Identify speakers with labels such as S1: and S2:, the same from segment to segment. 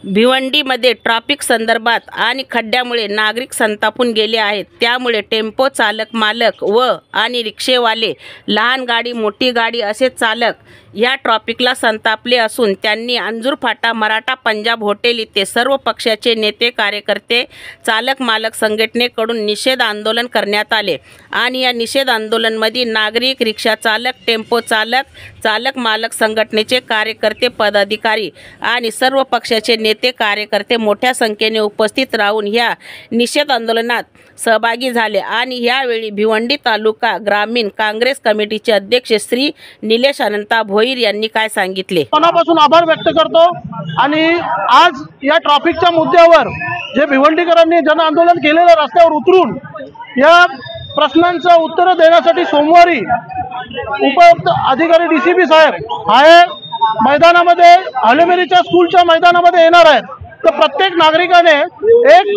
S1: भिवंडीमध्ये traffic संदर्भात आणि खड्ड्यामुळे नागरिक संतापून गेले आहेत। त्यामुळे टेम्पो चालक मालक व आणि रिक्षेवाले, लहान गाडी मोठी गाडी असे चालक या ट्रॅफिकला संतापले असून त्यांनी अंजूर फाटा, मराठा पंजाब हॉटेल इथे सर्व पक्षाचे नेते, कार्यकर्ते, चालक मालक संघटनेकडून निषेध आंदोलन करण्यात आले आणि या निषेध आंदोलनामध्ये नागरिक, रिक्षा चालक, टेम्पो चालक, चालक मालक संघटनेचे कार्यकर्ते, पदाधिकारी आणि सर्व पक्षाचे नेते, कार्यकर्ते मोठ्या संख्येने उपस्थित राहून या निषेध आंदोलनात सहभागी झाले आणि यावेळी भिवंडी तालुका ग्रामीण काँग्रेस कमिटीचे अध्यक्ष श्री निलेश अनंता भोईर यांनी काय सांगितले।
S2: मनापासून आभार व्यक्त करतो आणि आज या ट्रॅफिकच्या मुद्द्यावर जे भिवंडीकरांनी जन आंदोलन केलेलं रस्त्यावर उतरून या प्रश्नांचं उत्तर देण्यासाठी सोमवारी उपयुक्त अधिकारी डीसीपी साहेब आहे मैदानामध्ये, हलेमेरीच्या स्कूलच्या मैदानामध्ये येणार आहेत। तर प्रत्येक नागरिकाने एक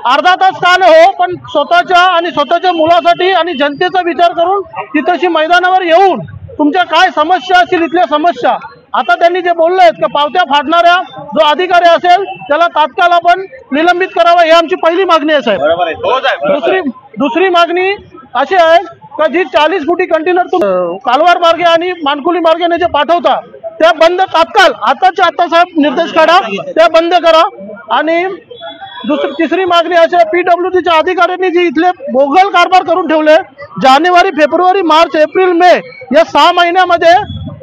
S2: अर्धा तास का न हो पण स्वतःच्या मुलासाठी आणि जनतेचा विचार करून तिथेशी मैदानावर येऊन तुमच्या काय समस्या असतील, इथल्या समस्या आता त्यांनी जे बोलले आहेत की पावत्या फाडणाऱ्या जो अधिकारी असेल त्याला तात्काळ आपण निलंबित करावा, ही आमची पहिली मागणी आहे साहेब। दुसरी मागणी अशी आहे का जी 40 फुटी कंटेनर कालवार मार्गे आणि मानकुली मार्गाने जे पाठवता त्या बंद तात्काळ आताच्या आता साहेब निर्देश काढा, त्या बंद करा। आणि तिसरी मागणी अशी आहे, पीडब्ल्यूडीच्या अधिकाऱ्यांनी जी इथले बोगल कारभार करून ठेवले, जानेवारी, फेब्रुवारी, मार्च, एप्रिल, मे या 6 महिन्यामध्ये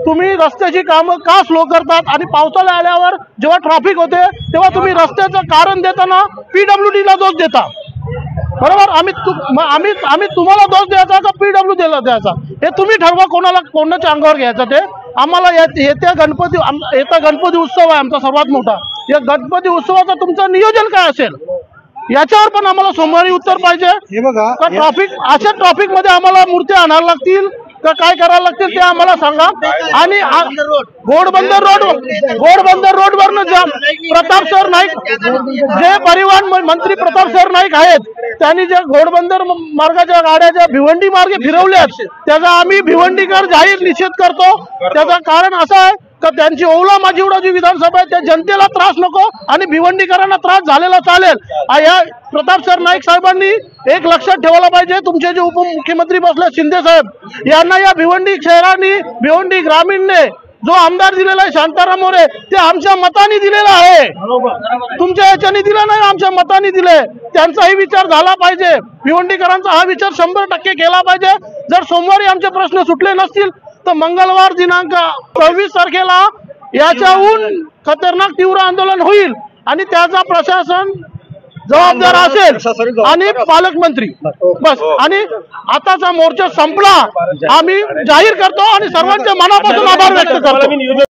S2: तुम्ही रस्त्याची कामं का स्लो करतात आणि पावसाळा आल्यावर जेव्हा ट्रॅफिक होते तेव्हा तुम्ही रस्त्याचं कारण देताना पीडब्ल्यूडीला दोष देता, बरोबर? आम्ही तुम्हाला दोष द्यायचा का पीडब्ल्यूडीला द्यायचा हे तुम्ही ठरवा, कोणाच्या अंगावर घ्यायचं ते। आम्हाला येत्या गणपती उत्सव आहे आमचा सर्वात मोठा, या गणपती उत्सवाचं तुमचं नियोजन काय असेल याच्यावर पण आम्हाला सोमवारी उत्तर पाहिजे। हे बघा अशा ट्रॅफिक मध्ये आम्हाला मूर्त्या आणायला लागतील का काय करायला लागतील ते आम्हाला सांगा। आणि घोडबंदर रोडवरनं प्रताप सर नाईक, जे परिवहन मंत्री प्रताप सर नाईक आहेत, त्यांनी जे घोडबंदर मार्गाच्या गाड्या ज्या भिवंडी मार्गे फिरवल्यात त्याचा आम्ही भिवंडीकर जाहीर निषेध करतो। त्याचं कारण असं आहे का त्यांची ओला माझीवडा जी विधानसभा आहे त्या जनतेला त्रास नको आणि भिवंडीकरांना त्रास झालेला चालेल। या प्रताप सर नाईक साहेबांनी एक लक्षात ठेवायला पाहिजे, तुमचे जे उपमुख्यमंत्री बसले शिंदे साहेब यांना या भिवंडी शहराने, भिवंडी ग्रामीणने जो आमदार दिलेला आहे शांताराम मोरे, ते आमच्या मताने दिलेला आहे, तुमच्या याच्याने दिला नाही, आमच्या मताने दिले। त्यांचाही विचार झाला पाहिजे, भिवंडीकरांचा हा विचार 100% केला पाहिजे। जर सोमवारी आमचे प्रश्न सुटले नसतील तर मंगळवार दिनांक 26 तारखेला याच्याहून खतरनाक तीव्र आंदोलन होईल आणि त्याचा प्रशासन जबाबदार असेल आणि पालकमंत्री बस। आणि आताचा मोर्चा संपला आम्ही जाहीर करतो आणि सर्वांच्या मनापासून आभार व्यक्त करतो।